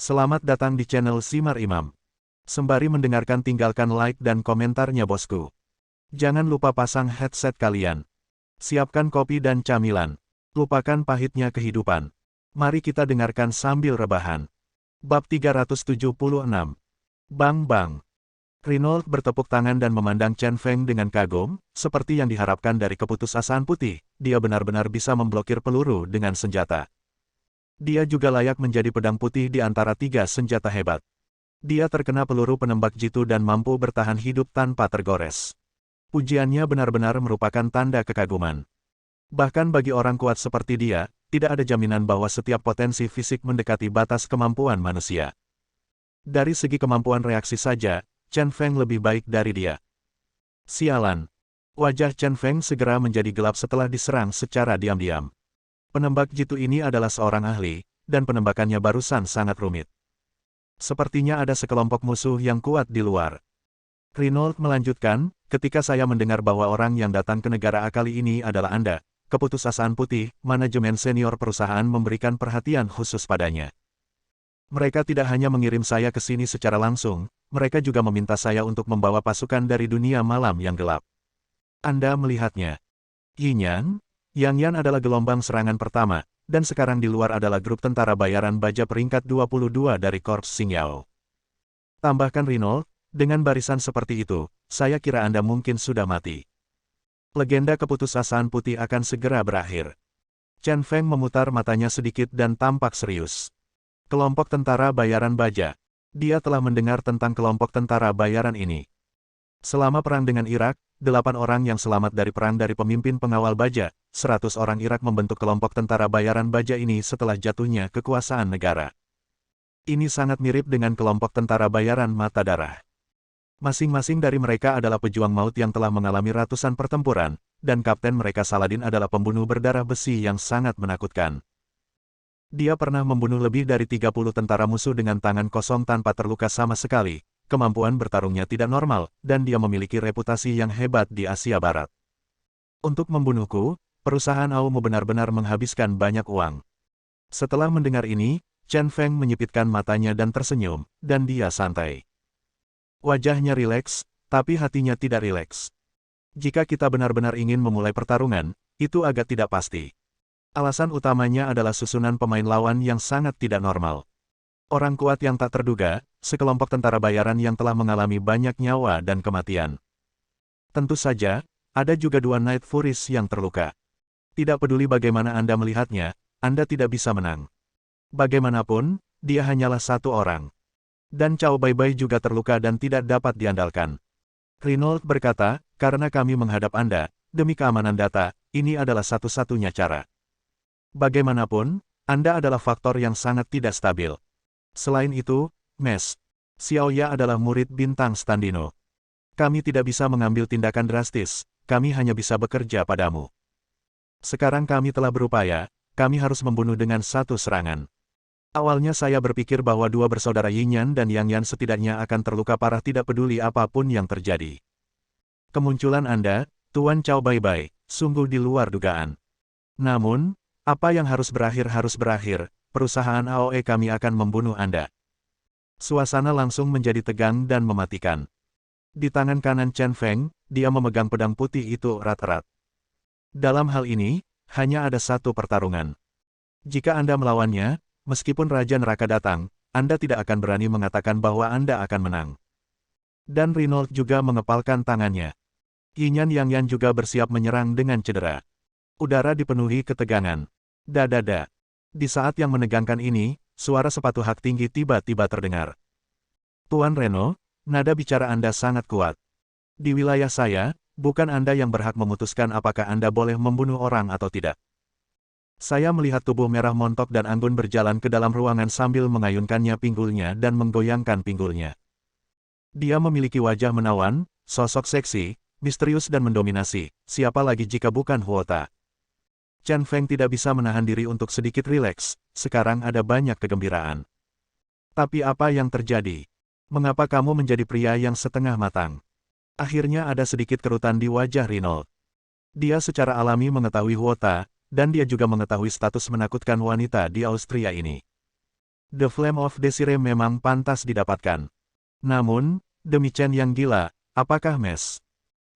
Selamat datang di channel Simar Imam. Sembari mendengarkan tinggalkan like dan komentarnya bosku. Jangan lupa pasang headset kalian. Siapkan kopi dan camilan. Lupakan pahitnya kehidupan. Mari kita dengarkan sambil rebahan. Bab 376. Bang. Renault bertepuk tangan dan memandang Chen Feng dengan kagum, seperti yang diharapkan dari keputusasaan putih, dia benar-benar bisa memblokir peluru dengan senjata. Dia juga layak menjadi pedang putih di antara tiga senjata hebat. Dia terkena peluru penembak jitu dan mampu bertahan hidup tanpa tergores. Pujiannya benar-benar merupakan tanda kekaguman. Bahkan bagi orang kuat seperti dia, tidak ada jaminan bahwa setiap potensi fisik mendekati batas kemampuan manusia. Dari segi kemampuan reaksi saja, Chen Feng lebih baik dari dia. Sialan. Wajah Chen Feng segera menjadi gelap setelah diserang secara diam-diam. Penembak jitu ini adalah seorang ahli, dan penembakannya barusan sangat rumit. Sepertinya ada sekelompok musuh yang kuat di luar. Renault melanjutkan, ketika saya mendengar bahwa orang yang datang ke negara A kali ini adalah Anda, keputusasaan putih, manajemen senior perusahaan memberikan perhatian khusus padanya. Mereka tidak hanya mengirim saya ke sini secara langsung, mereka juga meminta saya untuk membawa pasukan dari dunia malam yang gelap. Anda melihatnya. Yinyan? Yang Yan adalah gelombang serangan pertama, dan sekarang di luar adalah grup tentara bayaran baja peringkat 22 dari Korps Xingyao. Tambahkan Renault, dengan barisan seperti itu, saya kira Anda mungkin sudah mati. Legenda keputusasaan putih akan segera berakhir. Chen Feng memutar matanya sedikit dan tampak serius. Kelompok tentara bayaran baja. Dia telah mendengar tentang kelompok tentara bayaran ini. Selama perang dengan Irak, 8 orang yang selamat dari perang dari pemimpin pengawal baja, 100 orang Irak membentuk kelompok tentara bayaran baja ini setelah jatuhnya kekuasaan negara. Ini sangat mirip dengan kelompok tentara bayaran mata darah. Masing-masing dari mereka adalah pejuang maut yang telah mengalami ratusan pertempuran, dan kapten mereka Saladin adalah pembunuh berdarah besi yang sangat menakutkan. Dia pernah membunuh lebih dari 30 tentara musuh dengan tangan kosong tanpa terluka sama sekali. Kemampuan bertarungnya tidak normal, dan dia memiliki reputasi yang hebat di Asia Barat. Untuk membunuhku, perusahaan Aomu benar-benar menghabiskan banyak uang. Setelah mendengar ini, Chen Feng menyipitkan matanya dan tersenyum, dan dia santai. Wajahnya rileks, tapi hatinya tidak rileks. Jika kita benar-benar ingin memulai pertarungan, itu agak tidak pasti. Alasan utamanya adalah susunan pemain lawan yang sangat tidak normal. Orang kuat yang tak terduga, sekelompok tentara bayaran yang telah mengalami banyak nyawa dan kematian. Tentu saja, ada juga 2 Night Furies yang terluka. Tidak peduli bagaimana Anda melihatnya, Anda tidak bisa menang. Bagaimanapun, dia hanyalah 1 orang. Dan Cao Baibai juga terluka dan tidak dapat diandalkan. Renault berkata, karena kami menghadap Anda, demi keamanan data, ini adalah satu-satunya cara. Bagaimanapun, Anda adalah faktor yang sangat tidak stabil. Selain itu, Mes, Xiaoya adalah murid bintang Standino. Kami tidak bisa mengambil tindakan drastis, kami hanya bisa bekerja padamu. Sekarang kami telah berupaya, kami harus membunuh dengan 1 serangan. Awalnya saya berpikir bahwa 2 bersaudara Yinyan dan Yang Yan setidaknya akan terluka parah tidak peduli apapun yang terjadi. Kemunculan Anda, Tuan Cao Baibai, sungguh di luar dugaan. Namun, apa yang harus berakhir, perusahaan AOE kami akan membunuh Anda. Suasana langsung menjadi tegang dan mematikan. Di tangan kanan Chen Feng, dia memegang pedang putih itu erat-erat. Dalam hal ini, hanya ada 1 pertarungan. Jika Anda melawannya, meskipun Raja Neraka datang, Anda tidak akan berani mengatakan bahwa Anda akan menang. Dan Renault juga mengepalkan tangannya. Yinyan Yang Yan juga bersiap menyerang dengan cedera. Udara dipenuhi ketegangan. Dadada. Di saat yang menegangkan ini, suara sepatu hak tinggi tiba-tiba terdengar. Tuan Reno, nada bicara Anda sangat kuat. Di wilayah saya, bukan Anda yang berhak memutuskan apakah Anda boleh membunuh orang atau tidak. Saya melihat tubuh merah montok dan anggun berjalan ke dalam ruangan sambil mengayunkannya pinggulnya dan menggoyangkan pinggulnya. Dia memiliki wajah menawan, sosok seksi, misterius dan mendominasi, siapa lagi jika bukan Huota. Chen Feng tidak bisa menahan diri untuk sedikit rileks, sekarang ada banyak kegembiraan. Tapi apa yang terjadi? Mengapa kamu menjadi pria yang setengah matang? Akhirnya ada sedikit kerutan di wajah Renault. Dia secara alami mengetahui Huota, dan dia juga mengetahui status menakutkan wanita di Austria ini. The Flame of Desire memang pantas didapatkan. Namun, demi Chen yang gila, apakah Mes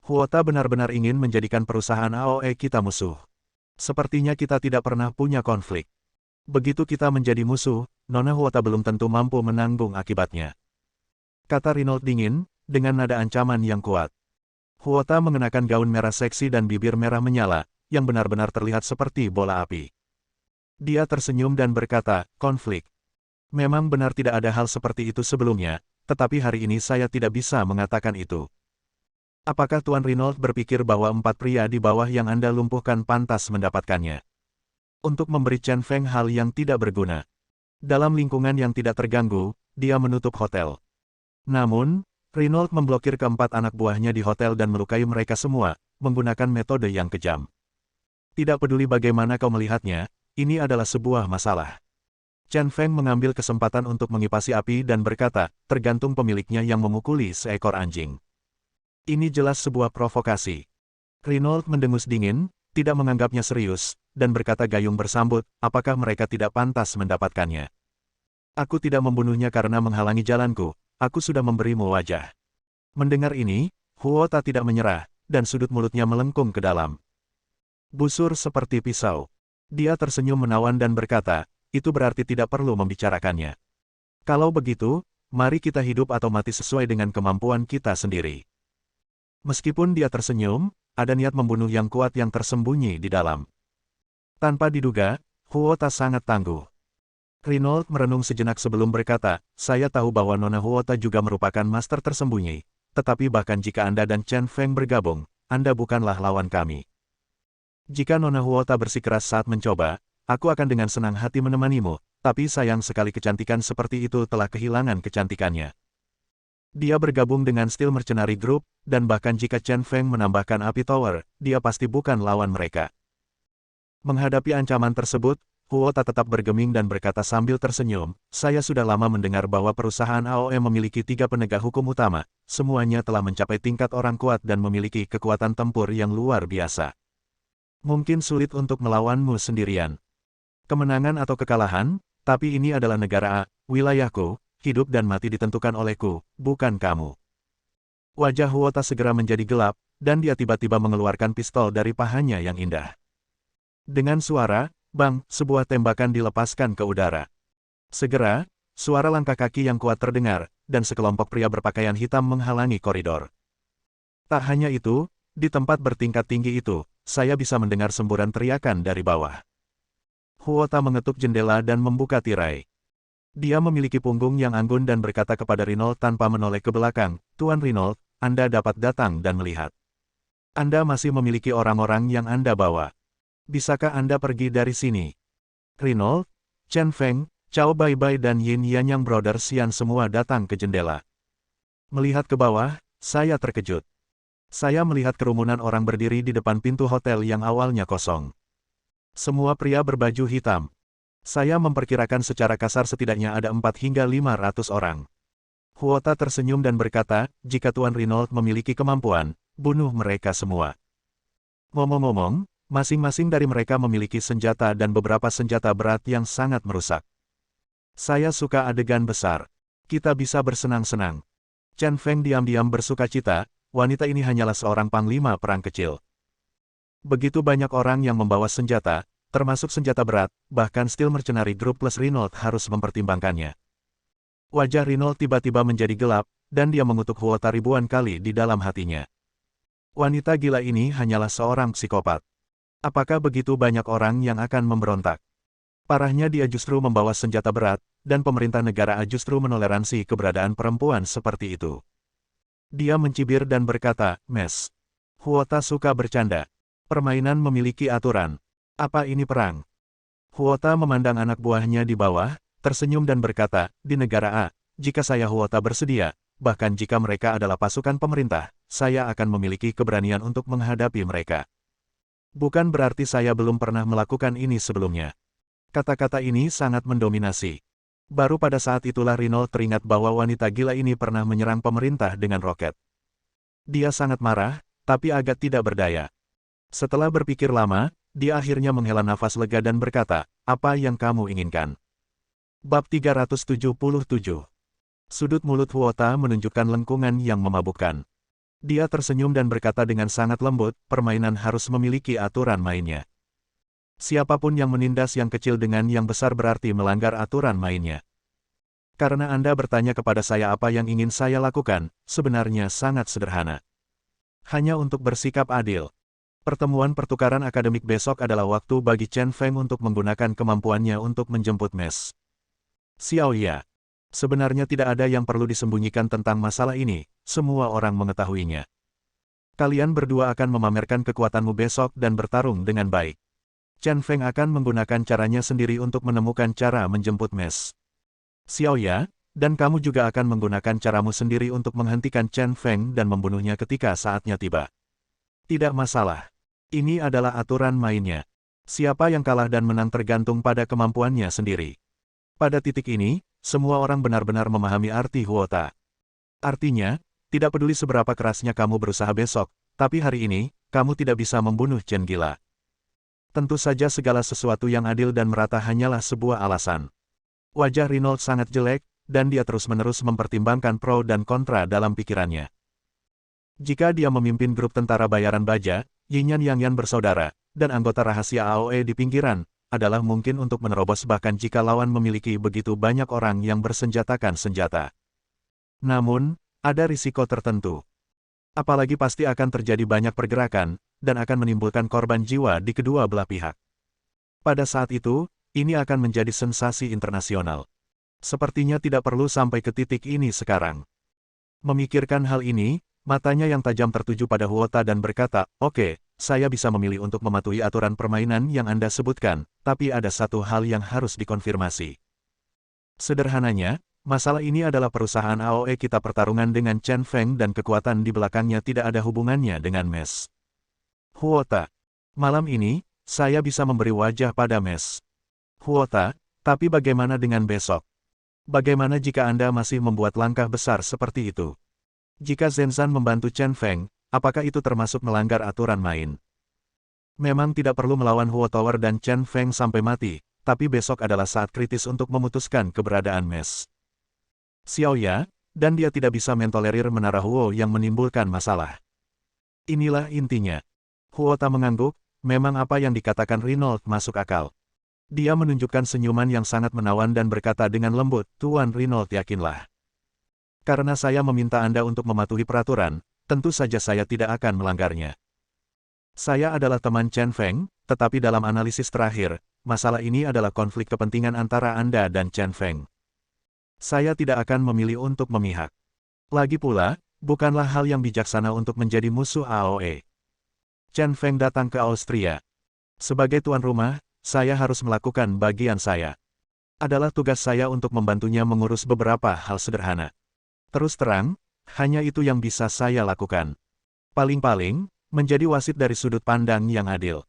Huota benar-benar ingin menjadikan perusahaan AOE kita musuh? Sepertinya kita tidak pernah punya konflik. Begitu kita menjadi musuh, Nona Huota belum tentu mampu menanggung akibatnya. Kata Renault dingin, dengan nada ancaman yang kuat. Huota mengenakan gaun merah seksi dan bibir merah menyala, yang benar-benar terlihat seperti bola api. Dia tersenyum dan berkata, konflik. Memang benar tidak ada hal seperti itu sebelumnya, tetapi hari ini saya tidak bisa mengatakan itu. Apakah Tuan Renault berpikir bahwa 4 pria di bawah yang Anda lumpuhkan pantas mendapatkannya? Untuk memberi Chen Feng hal yang tidak berguna. Dalam lingkungan yang tidak terganggu, dia menutup hotel. Namun, Renault memblokir keempat anak buahnya di hotel dan melukai mereka semua, menggunakan metode yang kejam. Tidak peduli bagaimana kau melihatnya, ini adalah sebuah masalah. Chen Feng mengambil kesempatan untuk mengipasi api dan berkata, tergantung pemiliknya yang memukuli seekor anjing. Ini jelas sebuah provokasi. Renault mendengus dingin, tidak menganggapnya serius, dan berkata gayung bersambut, apakah mereka tidak pantas mendapatkannya? Aku tidak membunuhnya karena menghalangi jalanku, aku sudah memberimu wajah. Mendengar ini, Huota tidak menyerah, dan sudut mulutnya melengkung ke dalam. Busur seperti pisau. Dia tersenyum menawan dan berkata, itu berarti tidak perlu membicarakannya. Kalau begitu, mari kita hidup atau mati sesuai dengan kemampuan kita sendiri. Meskipun dia tersenyum, ada niat membunuh yang kuat yang tersembunyi di dalam. Tanpa diduga, Huota sangat tangguh. Renault merenung sejenak sebelum berkata, saya tahu bahwa Nona Huota juga merupakan master tersembunyi, tetapi bahkan jika Anda dan Chen Feng bergabung, Anda bukanlah lawan kami. Jika Nona Huota bersikeras saat mencoba, aku akan dengan senang hati menemanimu, tapi sayang sekali kecantikan seperti itu telah kehilangan kecantikannya. Dia bergabung dengan Steel Mercenary Group, dan bahkan jika Chen Feng menambahkan api tower, dia pasti bukan lawan mereka. Menghadapi ancaman tersebut, Huota tetap bergeming dan berkata sambil tersenyum, saya sudah lama mendengar bahwa perusahaan AOE memiliki 3 penegak hukum utama, semuanya telah mencapai tingkat orang kuat dan memiliki kekuatan tempur yang luar biasa. Mungkin sulit untuk melawanmu sendirian. Kemenangan atau kekalahan, tapi ini adalah negara A, wilayahku, hidup dan mati ditentukan olehku, bukan kamu. Wajah Huota segera menjadi gelap, dan dia tiba-tiba mengeluarkan pistol dari pahanya yang indah. Dengan suara, bang, sebuah tembakan dilepaskan ke udara. Segera, suara langkah kaki yang kuat terdengar, dan sekelompok pria berpakaian hitam menghalangi koridor. Tak hanya itu, di tempat bertingkat tinggi itu, saya bisa mendengar semburan teriakan dari bawah. Huota mengetuk jendela dan membuka tirai. Dia memiliki punggung yang anggun dan berkata kepada Renault tanpa menoleh ke belakang, Tuan Renault, Anda dapat datang dan melihat. Anda masih memiliki orang-orang yang Anda bawa. Bisakah Anda pergi dari sini? Renault, Chen Feng, Cao Baibai dan Yin Yanyang Brothers yang semua datang ke jendela. Melihat ke bawah, saya terkejut. Saya melihat kerumunan orang berdiri di depan pintu hotel yang awalnya kosong. Semua pria berbaju hitam. Saya memperkirakan secara kasar setidaknya ada 4 hingga 500 orang. Huota tersenyum dan berkata, jika Tuan Renault memiliki kemampuan, bunuh mereka semua. Ngomong-ngomong, masing-masing dari mereka memiliki senjata dan beberapa senjata berat yang sangat merusak. Saya suka adegan besar. Kita bisa bersenang-senang. Chen Feng diam-diam bersukacita, wanita ini hanyalah seorang panglima perang kecil. Begitu banyak orang yang membawa senjata, termasuk senjata berat, bahkan Steel Mercenary Group plus Renault harus mempertimbangkannya. Wajah Renault tiba-tiba menjadi gelap, dan dia mengutuk Huota ribuan kali di dalam hatinya. Wanita gila ini hanyalah seorang psikopat. Apakah begitu banyak orang yang akan memberontak? Parahnya dia justru membawa senjata berat, dan pemerintah negara A justru menoleransi keberadaan perempuan seperti itu. Dia mencibir dan berkata, Mes. Huota suka bercanda. Permainan memiliki aturan. Apa ini perang? Huota memandang anak buahnya di bawah, tersenyum dan berkata, di negara A, jika saya Huota bersedia, bahkan jika mereka adalah pasukan pemerintah, saya akan memiliki keberanian untuk menghadapi mereka. Bukan berarti saya belum pernah melakukan ini sebelumnya. Kata-kata ini sangat mendominasi. Baru pada saat itulah Renault teringat bahwa wanita gila ini pernah menyerang pemerintah dengan roket. Dia sangat marah, tapi agak tidak berdaya. Setelah berpikir lama, dia akhirnya menghela nafas lega dan berkata, apa yang kamu inginkan? Bab 377. Sudut mulut Huota menunjukkan lengkungan yang memabukkan. Dia tersenyum dan berkata dengan sangat lembut, permainan harus memiliki aturan mainnya. Siapapun yang menindas yang kecil dengan yang besar berarti melanggar aturan mainnya. Karena Anda bertanya kepada saya apa yang ingin saya lakukan, sebenarnya sangat sederhana. Hanya untuk bersikap adil. Pertemuan pertukaran akademik besok adalah waktu bagi Chen Feng untuk menggunakan kemampuannya untuk menjemput mes. Xiao Ya. Sebenarnya tidak ada yang perlu disembunyikan tentang masalah ini, semua orang mengetahuinya. Kalian berdua akan memamerkan kekuatanmu besok dan bertarung dengan baik. Chen Feng akan menggunakan caranya sendiri untuk menemukan cara menjemput mes. Xiao Ya, dan kamu juga akan menggunakan caramu sendiri untuk menghentikan Chen Feng dan membunuhnya ketika saatnya tiba. Tidak masalah. Ini adalah aturan mainnya. Siapa yang kalah dan menang tergantung pada kemampuannya sendiri. Pada titik ini, semua orang benar-benar memahami arti Huota. Artinya, tidak peduli seberapa kerasnya kamu berusaha besok, tapi hari ini, kamu tidak bisa membunuh Chen Gila. Tentu saja segala sesuatu yang adil dan merata hanyalah sebuah alasan. Wajah Reynolds sangat jelek, dan dia terus-menerus mempertimbangkan pro dan kontra dalam pikirannya. Jika dia memimpin grup tentara bayaran baja, Yinyan Yangyan bersaudara, dan anggota rahasia AOE di pinggiran, adalah mungkin untuk menerobos bahkan jika lawan memiliki begitu banyak orang yang bersenjatakan senjata. Namun, ada risiko tertentu. Apalagi pasti akan terjadi banyak pergerakan, dan akan menimbulkan korban jiwa di kedua belah pihak. Pada saat itu, ini akan menjadi sensasi internasional. Sepertinya tidak perlu sampai ke titik ini sekarang. Memikirkan hal ini, matanya yang tajam tertuju pada Huota dan berkata, oke, saya bisa memilih untuk mematuhi aturan permainan yang Anda sebutkan, tapi ada satu hal yang harus dikonfirmasi. Sederhananya, masalah ini adalah perusahaan AOE kita pertarungan dengan Chen Feng dan kekuatan di belakangnya tidak ada hubungannya dengan mes. Huota, malam ini, saya bisa memberi wajah pada mes. Huota, tapi bagaimana dengan besok? Bagaimana jika Anda masih membuat langkah besar seperti itu? Jika Zenzan membantu Chen Feng, apakah itu termasuk melanggar aturan main? Memang tidak perlu melawan Huo Tower dan Chen Feng sampai mati, tapi besok adalah saat kritis untuk memutuskan keberadaan mes. Xiao Ya, dan dia tidak bisa mentolerir menara Huo yang menimbulkan masalah. Inilah intinya. Huota mengangguk, memang apa yang dikatakan Reynolds masuk akal. Dia menunjukkan senyuman yang sangat menawan dan berkata dengan lembut, Tuan Reynolds yakinlah. Karena saya meminta Anda untuk mematuhi peraturan, tentu saja saya tidak akan melanggarnya. Saya adalah teman Chen Feng, tetapi dalam analisis terakhir, masalah ini adalah konflik kepentingan antara Anda dan Chen Feng. Saya tidak akan memilih untuk memihak. Lagi pula, bukanlah hal yang bijaksana untuk menjadi musuh AOE. Chen Feng datang ke Austria. Sebagai tuan rumah, saya harus melakukan bagian saya. Adalah tugas saya untuk membantunya mengurus beberapa hal sederhana. Terus terang, hanya itu yang bisa saya lakukan. Paling-paling, menjadi wasit dari sudut pandang yang adil.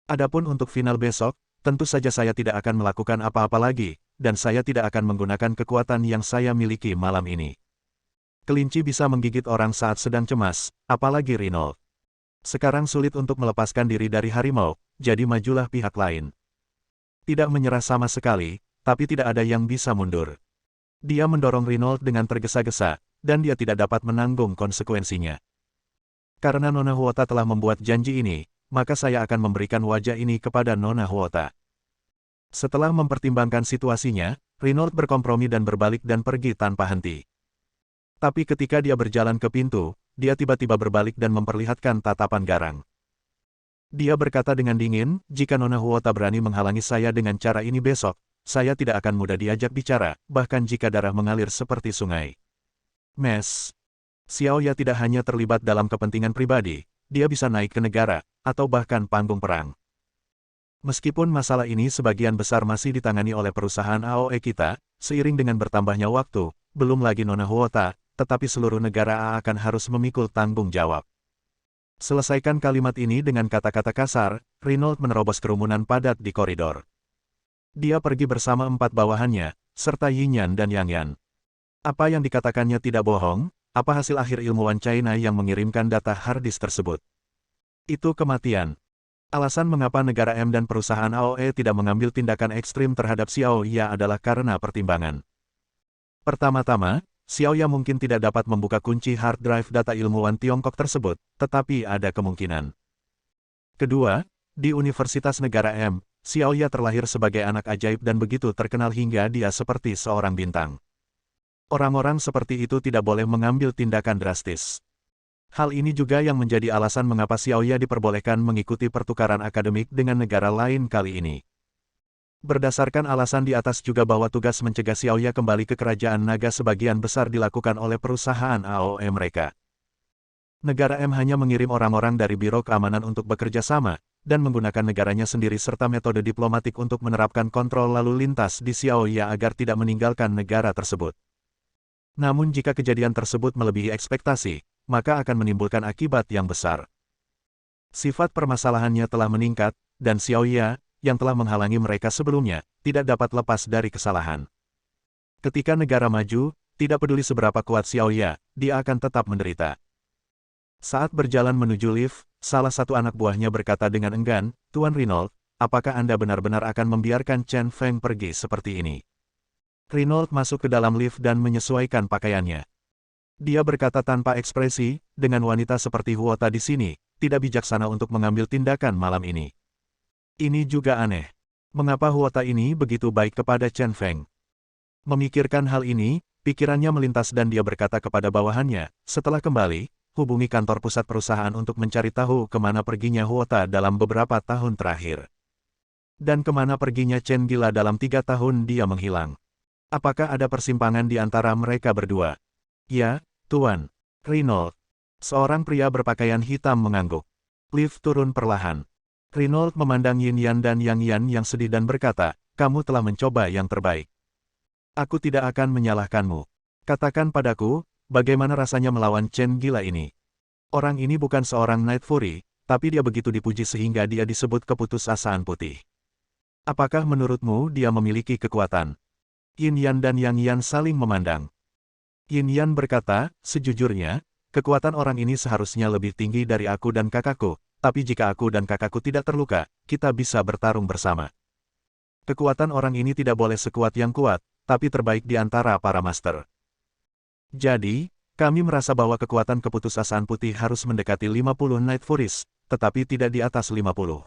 Adapun untuk final besok, tentu saja saya tidak akan melakukan apa-apa lagi, dan saya tidak akan menggunakan kekuatan yang saya miliki malam ini. Kelinci bisa menggigit orang saat sedang cemas, apalagi Reynolds. Sekarang sulit untuk melepaskan diri dari harimau, jadi majulah pihak lain. Tidak menyerah sama sekali, tapi tidak ada yang bisa mundur. Dia mendorong Reynolds dengan tergesa-gesa, dan dia tidak dapat menanggung konsekuensinya. Karena Nona Huota telah membuat janji ini, maka saya akan memberikan wajah ini kepada Nona Huota. Setelah mempertimbangkan situasinya, Reynolds berkompromi dan berbalik dan pergi tanpa henti. Tapi ketika dia berjalan ke pintu, dia tiba-tiba berbalik dan memperlihatkan tatapan garang. Dia berkata dengan dingin, jika Nona Huota berani menghalangi saya dengan cara ini besok, saya tidak akan mudah diajak bicara, bahkan jika darah mengalir seperti sungai. Mes. Xiao Ya tidak hanya terlibat dalam kepentingan pribadi, dia bisa naik ke negara, atau bahkan panggung perang. Meskipun masalah ini sebagian besar masih ditangani oleh perusahaan AOE kita, seiring dengan bertambahnya waktu, belum lagi Nona Huota, tetapi seluruh negara akan harus memikul tanggung jawab. Selesaikan kalimat ini dengan kata-kata kasar, Reynolds menerobos kerumunan padat di koridor. Dia pergi bersama 4 bawahannya, serta Yinyan dan Yangyan. Apa yang dikatakannya tidak bohong, apa hasil akhir ilmuwan China yang mengirimkan data hard disk tersebut? Itu kematian. Alasan mengapa negara M dan perusahaan AOE tidak mengambil tindakan ekstrim terhadap Xiaoya adalah karena pertimbangan. Pertama-tama, Xiaoya mungkin tidak dapat membuka kunci hard drive data ilmuwan Tiongkok tersebut, tetapi ada kemungkinan. Kedua, di Universitas Negara M, Xiaoya terlahir sebagai anak ajaib dan begitu terkenal hingga dia seperti seorang bintang. Orang-orang seperti itu tidak boleh mengambil tindakan drastis. Hal ini juga yang menjadi alasan mengapa Xiaoya diperbolehkan mengikuti pertukaran akademik dengan negara lain kali ini. Berdasarkan alasan di atas juga bahwa tugas mencegah Xiaoya kembali ke kerajaan naga sebagian besar dilakukan oleh perusahaan AOE mereka. Negara M hanya mengirim orang-orang dari Biro Keamanan untuk bekerja sama, dan menggunakan negaranya sendiri serta metode diplomatik untuk menerapkan kontrol lalu lintas di Xiaoya agar tidak meninggalkan negara tersebut. Namun jika kejadian tersebut melebihi ekspektasi, maka akan menimbulkan akibat yang besar. Sifat permasalahannya telah meningkat, dan Xiaoya, yang telah menghalangi mereka sebelumnya, tidak dapat lepas dari kesalahan. Ketika negara maju, tidak peduli seberapa kuat Xiaoya, dia akan tetap menderita. Saat berjalan menuju lift, salah satu anak buahnya berkata dengan enggan, "Tuan Reynolds, apakah Anda benar-benar akan membiarkan Chen Feng pergi seperti ini?" Reynolds masuk ke dalam lift dan menyesuaikan pakaiannya. Dia berkata tanpa ekspresi, "Dengan wanita seperti Huota di sini, tidak bijaksana untuk mengambil tindakan malam ini." Ini juga aneh. Mengapa Huota ini begitu baik kepada Chen Feng? Memikirkan hal ini, pikirannya melintas dan dia berkata kepada bawahannya, "Setelah kembali, hubungi kantor pusat perusahaan untuk mencari tahu kemana perginya Huota dalam beberapa tahun terakhir. Dan kemana perginya Chen Gila dalam 3 tahun dia menghilang. Apakah ada persimpangan di antara mereka berdua?" "Ya, Tuan." Reynolds. Seorang pria berpakaian hitam mengangguk. Lift turun perlahan. Reynolds memandang Yin Yan dan Yang Yan yang sedih dan berkata, "Kamu telah mencoba yang terbaik. Aku tidak akan menyalahkanmu. Katakan padaku, bagaimana rasanya melawan Chen Gila ini? Orang ini bukan seorang Night Fury, tapi dia begitu dipuji sehingga dia disebut keputusasaan putih. Apakah menurutmu dia memiliki kekuatan?" Yin Yan dan Yang Yan saling memandang. Yin Yan berkata, "Sejujurnya, kekuatan orang ini seharusnya lebih tinggi dari aku dan kakakku. Tapi jika aku dan kakakku tidak terluka, kita bisa bertarung bersama. Kekuatan orang ini tidak boleh sekuat yang kuat, tapi terbaik di antara para master. Jadi, kami merasa bahwa kekuatan keputusasaan putih harus mendekati 50 Night Furies, tetapi tidak di atas 50.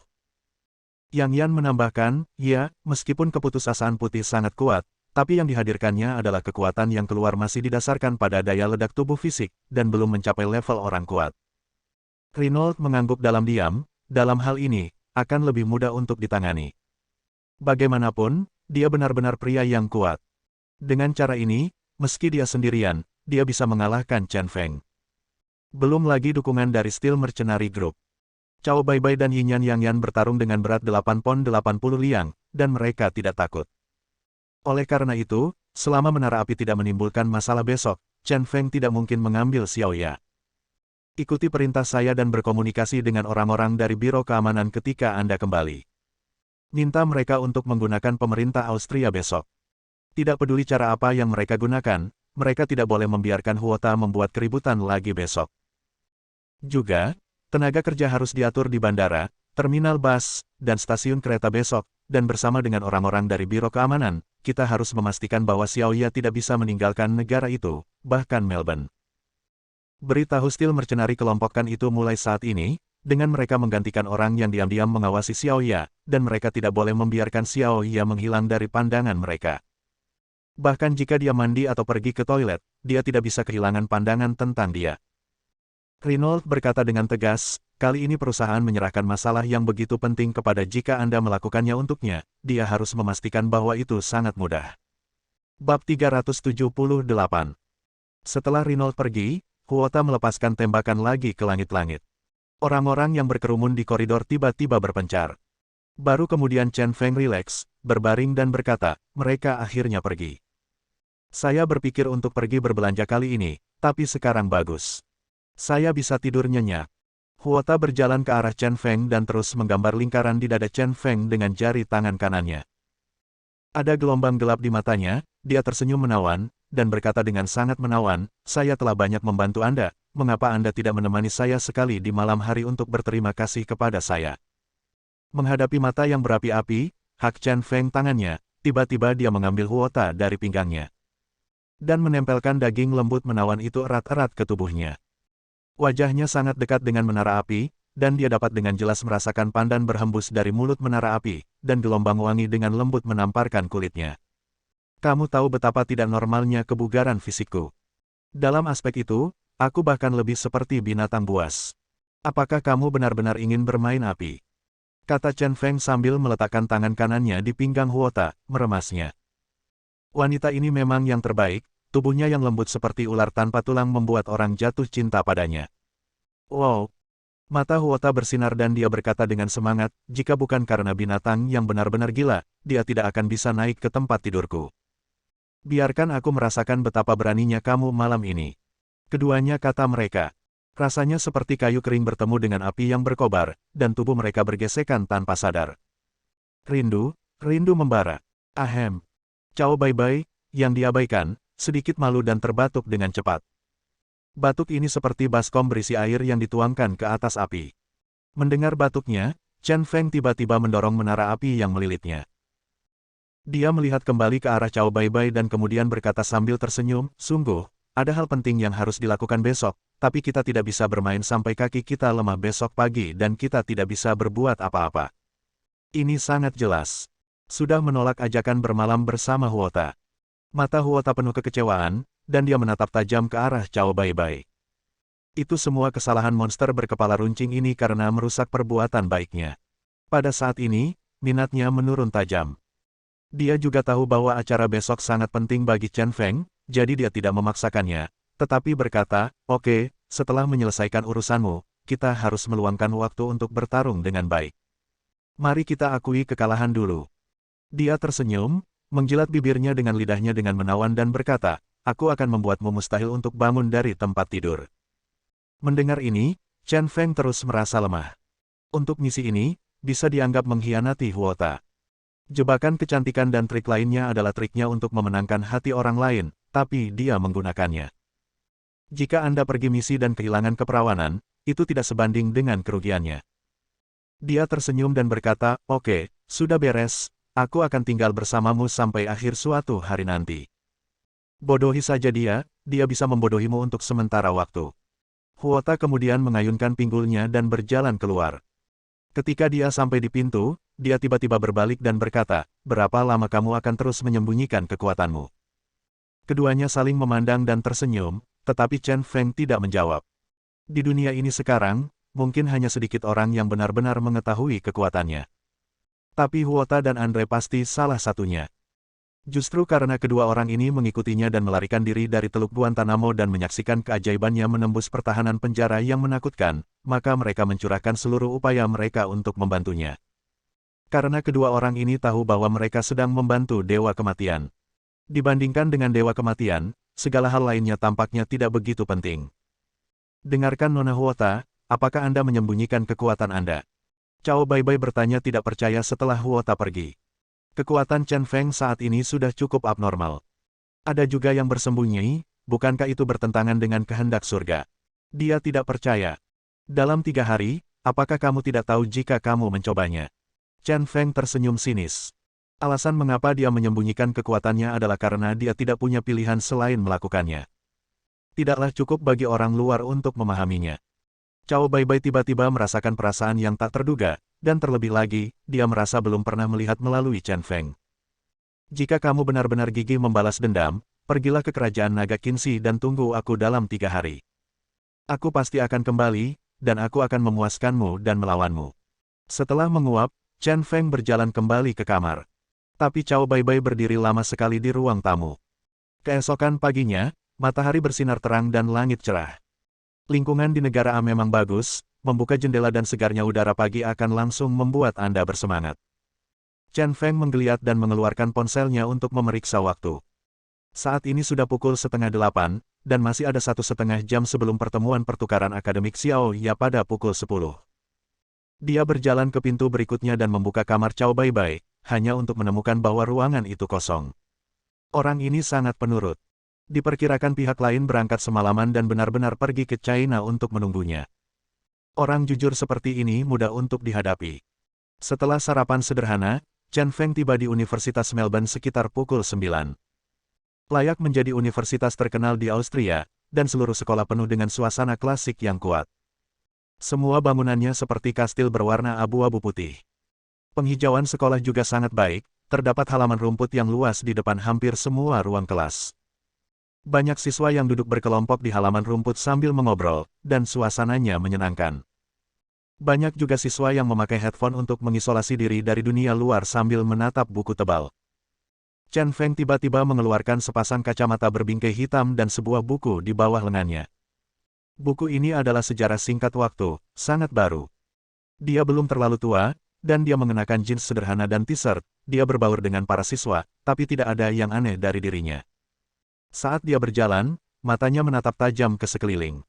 Yang Yan menambahkan, "Ya, meskipun keputusasaan putih sangat kuat, tapi yang dihadirkannya adalah kekuatan yang keluar masih didasarkan pada daya ledak tubuh fisik, dan belum mencapai level orang kuat." Reynolds mengangguk dalam diam, dalam hal ini, akan lebih mudah untuk ditangani. Bagaimanapun, dia benar-benar pria yang kuat. Dengan cara ini, meski dia sendirian, dia bisa mengalahkan Chen Feng. Belum lagi dukungan dari Steel Mercenary Group. Cao Baibai dan Yin Yan Yang Yan bertarung dengan berat 8 pon 80 liang, dan mereka tidak takut. Oleh karena itu, selama menara api tidak menimbulkan masalah besok, Chen Feng tidak mungkin mengambil Xiaoya. Ikuti perintah saya dan berkomunikasi dengan orang-orang dari Biro Keamanan ketika Anda kembali. Minta mereka untuk menggunakan pemerintah Austria besok. Tidak peduli cara apa yang mereka gunakan, mereka tidak boleh membiarkan Huota membuat keributan lagi besok. Juga, tenaga kerja harus diatur di bandara, terminal bus, dan stasiun kereta besok, dan bersama dengan orang-orang dari Biro Keamanan, kita harus memastikan bahwa Xiaoya tidak bisa meninggalkan negara itu, bahkan Melbourne. Beritahu Steel Mercenary kelompokkan itu mulai saat ini, dengan mereka menggantikan orang yang diam-diam mengawasi Xiaoya, dan mereka tidak boleh membiarkan Xiaoya menghilang dari pandangan mereka. Bahkan jika dia mandi atau pergi ke toilet, dia tidak bisa kehilangan pandangan tentang dia. Reynolds berkata dengan tegas, "Kali ini perusahaan menyerahkan masalah yang begitu penting kepada jika Anda melakukannya untuknya, dia harus memastikan bahwa itu sangat mudah." Bab 378. Setelah Reynolds pergi, Huota melepaskan tembakan lagi ke langit-langit. Orang-orang yang berkerumun di koridor tiba-tiba berpencar. Baru kemudian Chen Feng rileks, berbaring dan berkata, "Mereka akhirnya pergi. Saya berpikir untuk pergi berbelanja kali ini, tapi sekarang bagus. Saya bisa tidur nyenyak." Huota berjalan ke arah Chen Feng dan terus menggambar lingkaran di dada Chen Feng dengan jari tangan kanannya. Ada gelombang gelap di matanya, dia tersenyum menawan, dan berkata dengan sangat menawan, "Saya telah banyak membantu Anda, mengapa Anda tidak menemani saya sekali di malam hari untuk berterima kasih kepada saya?" Menghadapi mata yang berapi-api, Hak Chen Feng tangannya, tiba-tiba dia mengambil Huota dari pinggangnya. Dan menempelkan daging lembut menawan itu erat-erat ke tubuhnya. Wajahnya sangat dekat dengan menara api, dan dia dapat dengan jelas merasakan pandan berhembus dari mulut menara api, dan gelombang wangi dengan lembut menamparkan kulitnya. Kamu tahu betapa tidak normalnya kebugaran fisikku. Dalam aspek itu, aku bahkan lebih seperti binatang buas. Apakah kamu benar-benar ingin bermain api? Kata Chen Feng sambil meletakkan tangan kanannya di pinggang Huota, meremasnya. Wanita ini memang yang terbaik, tubuhnya yang lembut seperti ular tanpa tulang membuat orang jatuh cinta padanya. Wow! Mata Huota bersinar dan dia berkata dengan semangat, jika bukan karena binatang yang benar-benar gila, dia tidak akan bisa naik ke tempat tidurku. Biarkan aku merasakan betapa beraninya kamu malam ini. Keduanya kata mereka. Rasanya seperti kayu kering bertemu dengan api yang berkobar, dan tubuh mereka bergesekan tanpa sadar. Rindu, rindu membara. Ahem. Cao Bai-Bai, yang diabaikan, sedikit malu dan terbatuk dengan cepat. Batuk ini seperti baskom berisi air yang dituangkan ke atas api. Mendengar batuknya, Chen Feng tiba-tiba mendorong menara api yang melilitnya. Dia melihat kembali ke arah Cao Bai-Bai dan kemudian berkata sambil tersenyum, sungguh, ada hal penting yang harus dilakukan besok, tapi kita tidak bisa bermain sampai kaki kita lemah besok pagi dan kita tidak bisa berbuat apa-apa. Ini sangat jelas. Sudah menolak ajakan bermalam bersama Huota. Mata Huota penuh kekecewaan, dan dia menatap tajam ke arah Cao Bai-Bai. Itu semua kesalahan monster berkepala runcing ini karena merusak perbuatan baiknya. Pada saat ini, minatnya menurun tajam. Dia juga tahu bahwa acara besok sangat penting bagi Chen Feng, jadi dia tidak memaksakannya, tetapi berkata, oke, setelah menyelesaikan urusanmu, kita harus meluangkan waktu untuk bertarung dengan baik. Mari kita akui kekalahan dulu. Dia tersenyum, menjilat bibirnya dengan lidahnya dengan menawan dan berkata, aku akan membuatmu mustahil untuk bangun dari tempat tidur. Mendengar ini, Chen Feng terus merasa lemah. Untuk misi ini, bisa dianggap mengkhianati Huota. Jebakan kecantikan dan trik lainnya adalah triknya untuk memenangkan hati orang lain, tapi dia menggunakannya. Jika Anda pergi misi dan kehilangan keperawanan, itu tidak sebanding dengan kerugiannya. Dia tersenyum dan berkata, oke, sudah beres, aku akan tinggal bersamamu sampai akhir suatu hari nanti. Bodohi saja dia bisa membodohimu untuk sementara waktu. Huota kemudian mengayunkan pinggulnya dan berjalan keluar. Ketika dia sampai di pintu, dia tiba-tiba berbalik dan berkata, berapa lama kamu akan terus menyembunyikan kekuatanmu? Keduanya saling memandang dan tersenyum, tetapi Chen Feng tidak menjawab. Di dunia ini sekarang, mungkin hanya sedikit orang yang benar-benar mengetahui kekuatannya. Tapi Huota dan Andre pasti salah satunya. Justru karena kedua orang ini mengikutinya dan melarikan diri dari Teluk Guantanamo dan menyaksikan keajaibannya menembus pertahanan penjara yang menakutkan, maka mereka mencurahkan seluruh upaya mereka untuk membantunya. Karena kedua orang ini tahu bahwa mereka sedang membantu Dewa Kematian. Dibandingkan dengan Dewa Kematian, segala hal lainnya tampaknya tidak begitu penting. Dengarkan Nona Huota, apakah Anda menyembunyikan kekuatan Anda? Cao Bai-Bai bertanya tidak percaya setelah Huota pergi. Kekuatan Chen Feng saat ini sudah cukup abnormal. Ada juga yang bersembunyi, bukankah itu bertentangan dengan kehendak surga? Dia tidak percaya. Dalam 3 hari, apakah kamu tidak tahu jika kamu mencobanya? Chen Feng tersenyum sinis. Alasan mengapa dia menyembunyikan kekuatannya adalah karena dia tidak punya pilihan selain melakukannya. Tidaklah cukup bagi orang luar untuk memahaminya. Cao Bai-Bai tiba-tiba merasakan perasaan yang tak terduga, dan terlebih lagi, dia merasa belum pernah melihat melalui Chen Feng. Jika kamu benar-benar gigih membalas dendam, pergilah ke kerajaan Naga Qinzi dan tunggu aku dalam 3 hari. Aku pasti akan kembali, dan aku akan memuaskanmu dan melawanmu. Setelah menguap, Chen Feng berjalan kembali ke kamar. Tapi Cao Bai-Bai berdiri lama sekali di ruang tamu. Keesokan paginya, matahari bersinar terang dan langit cerah. Lingkungan di negara A memang bagus, membuka jendela dan segarnya udara pagi akan langsung membuat Anda bersemangat. Chen Feng menggeliat dan mengeluarkan ponselnya untuk memeriksa waktu. Saat ini sudah pukul 7:30, dan masih ada 1,5 jam sebelum pertemuan pertukaran akademik Xiao Ya pada pukul 10. Dia berjalan ke pintu berikutnya dan membuka kamar Cao Bai-Bai, hanya untuk menemukan bahwa ruangan itu kosong. Orang ini sangat penurut. Diperkirakan pihak lain berangkat semalaman dan benar-benar pergi ke China untuk menunggunya. Orang jujur seperti ini mudah untuk dihadapi. Setelah sarapan sederhana, Chen Feng tiba di Universitas Melbourne sekitar pukul 9. Layak menjadi universitas terkenal di Austria, dan seluruh sekolah penuh dengan suasana klasik yang kuat. Semua bangunannya seperti kastil berwarna abu-abu putih. Penghijauan sekolah juga sangat baik, terdapat halaman rumput yang luas di depan hampir semua ruang kelas. Banyak siswa yang duduk berkelompok di halaman rumput sambil mengobrol, dan suasananya menyenangkan. Banyak juga siswa yang memakai headphone untuk mengisolasi diri dari dunia luar sambil menatap buku tebal. Chen Feng tiba-tiba mengeluarkan sepasang kacamata berbingkai hitam dan sebuah buku di bawah lengannya. Buku ini adalah sejarah singkat waktu, sangat baru. Dia belum terlalu tua, dan dia mengenakan jeans sederhana dan t-shirt. Dia berbaur dengan para siswa, tapi tidak ada yang aneh dari dirinya. Saat dia berjalan, matanya menatap tajam ke sekeliling.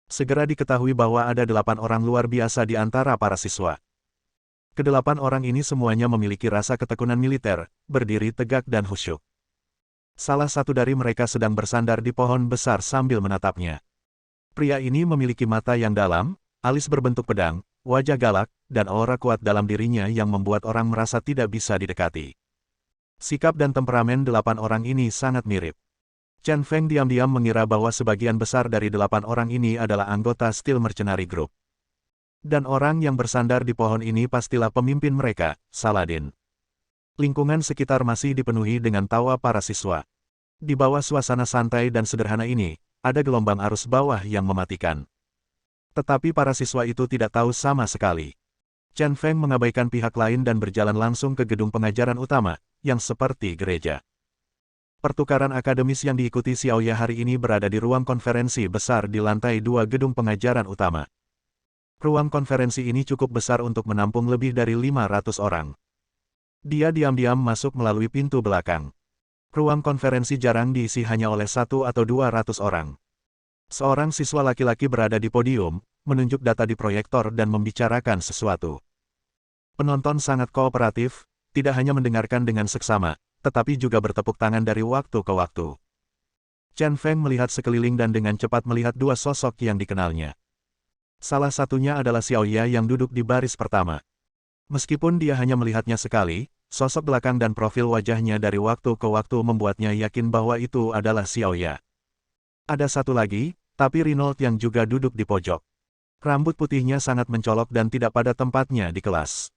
Segera diketahui bahwa ada 8 orang luar biasa di antara para siswa. Kedelapan orang ini semuanya memiliki rasa ketekunan militer, berdiri tegak dan khusyuk. Salah satu dari mereka sedang bersandar di pohon besar sambil menatapnya. Pria ini memiliki mata yang dalam, alis berbentuk pedang, wajah galak, dan aura kuat dalam dirinya yang membuat orang merasa tidak bisa didekati. Sikap dan temperamen 8 orang ini sangat mirip. Chen Feng diam-diam mengira bahwa sebagian besar dari 8 orang ini adalah anggota Steel Mercenary Group. Dan orang yang bersandar di pohon ini pastilah pemimpin mereka, Saladin. Lingkungan sekitar masih dipenuhi dengan tawa para siswa. Di bawah suasana santai dan sederhana ini, ada gelombang arus bawah yang mematikan. Tetapi para siswa itu tidak tahu sama sekali. Chen Feng mengabaikan pihak lain dan berjalan langsung ke gedung pengajaran utama, yang seperti gereja. Pertukaran akademis yang diikuti Xiaoya hari ini berada di ruang konferensi besar di lantai 2 gedung pengajaran utama. Ruang konferensi ini cukup besar untuk menampung lebih dari 500 orang. Dia diam-diam masuk melalui pintu belakang. Ruang konferensi jarang diisi hanya oleh 1 atau 200 orang. Seorang siswa laki-laki berada di podium, menunjuk data di proyektor dan membicarakan sesuatu. Penonton sangat kooperatif, tidak hanya mendengarkan dengan seksama, tetapi juga bertepuk tangan dari waktu ke waktu. Chen Feng melihat sekeliling dan dengan cepat melihat 2 sosok yang dikenalnya. Salah satunya adalah Xiaoya yang duduk di baris pertama. Meskipun dia hanya melihatnya sekali, sosok belakang dan profil wajahnya dari waktu ke waktu membuatnya yakin bahwa itu adalah Xiaoya. Ada satu lagi, tapi Renault yang juga duduk di pojok. Rambut putihnya sangat mencolok dan tidak pada tempatnya di kelas.